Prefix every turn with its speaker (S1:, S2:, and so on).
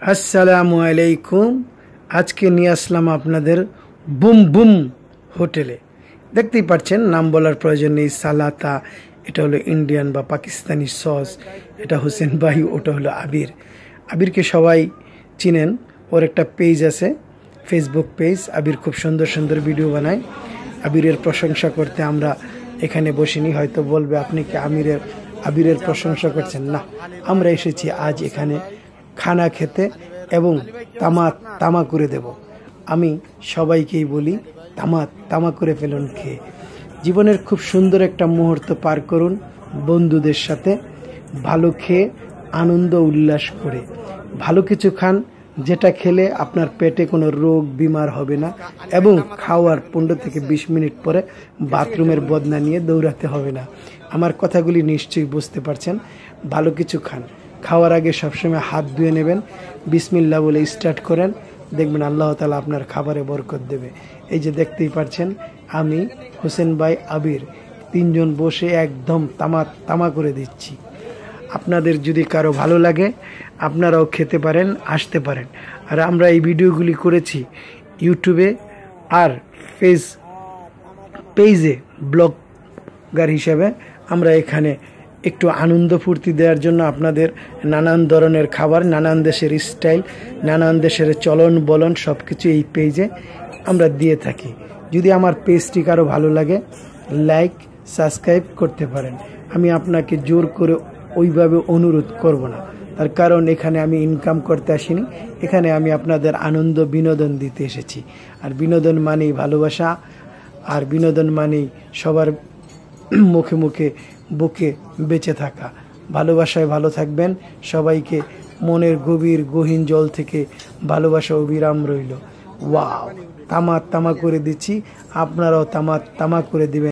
S1: আসসালামু আলাইকুম। আজকে নিয়ে আসলাম আপনাদের বুম বুম হোটেলে। দেখতেই পাচ্ছেন, নাম বলার প্রয়োজন নেই। সালাতা, এটা হলো ইন্ডিয়ান বা পাকিস্তানি সস, এটা হোসেন ভাই, ওটা হলো আবির। আবিরকে সবাই চিনেন, ওর একটা পেজ আছে, ফেসবুক পেজ। আবির খুব সুন্দর সুন্দর ভিডিও বানায়। আবিরের প্রশংসা করতে আমরা এখানে বসিনি। হয়তো বলবে আপনি কি আবিরের প্রশংসা করছেন? না, আমরা এসেছি আজ এখানে খানা খেতে এবং তামা করে দেব। আমি সবাইকেই বলি, তামা করে ফেলুন খেয়ে। জীবনের খুব সুন্দর একটা মুহূর্ত পার করুন বন্ধুদের সাথে, ভালো খেয়ে আনন্দ উল্লাস করে। ভালো কিছু খান, যেটা খেলে আপনার পেটে কোনো রোগ বিমার হবে না, এবং খাওয়ার 15 থেকে 20 মিনিট পরে বাথরুমের বদনা নিয়ে দৌড়াতে হবে না। আমার কথাগুলি নিশ্চয়ই বুঝতে পারছেন। ভালো কিছু খান, খাওয়ার আগে সবসময় হাত ধুয়ে নেবেন, বিসমিল্লাহ বলে স্টার্ট করেন, দেখবেন আল্লাহ তাআলা আপনার খাবারে বরকত দেবে। এই যে দেখতেই পাচ্ছেন, আমি, হোসেন ভাই, আবির, তিনজন বসে একদম তামা করে দিচ্ছি। আপনাদের যদি কারো ভালো লাগে আপনারাও খেতে পারেন, আসতে পারেন। আর আমরা এই ভিডিওগুলি করেছি ইউটিউবে আর পেজে ব্লগার হিসেবে। আমরা এখানে একটু আনন্দ ফুর্তি দেওয়ার জন্য আপনাদের নানান ধরনের খাবার, নানান দেশের স্টাইল, নানান দেশের চলন বলন সব কিছু এই পেজে আমরা দিয়ে থাকি। যদি আমার পেজটি কারো ভালো লাগে, লাইক সাবস্ক্রাইব করতে পারেন। আমি আপনাকে জোর করে ওইভাবে অনুরোধ করব না, তার কারণ এখানে আমি ইনকাম করতে আসিনি, এখানে আমি আপনাদের আনন্দ বিনোদন দিতে এসেছি। আর বিনোদন মানেই ভালোবাসা, আর বিনোদন মানেই সবার মুখে মুখে বুকে বেঁচে থাকা। ভালোবাসায় ভালো থাকবেন। সবাইকে মনের গহীন জল থেকে ভালোবাসা অবিরাম রইল। ওয়াও, তামা করে দিচ্ছি, আপনারাও তামা করে দিবেন।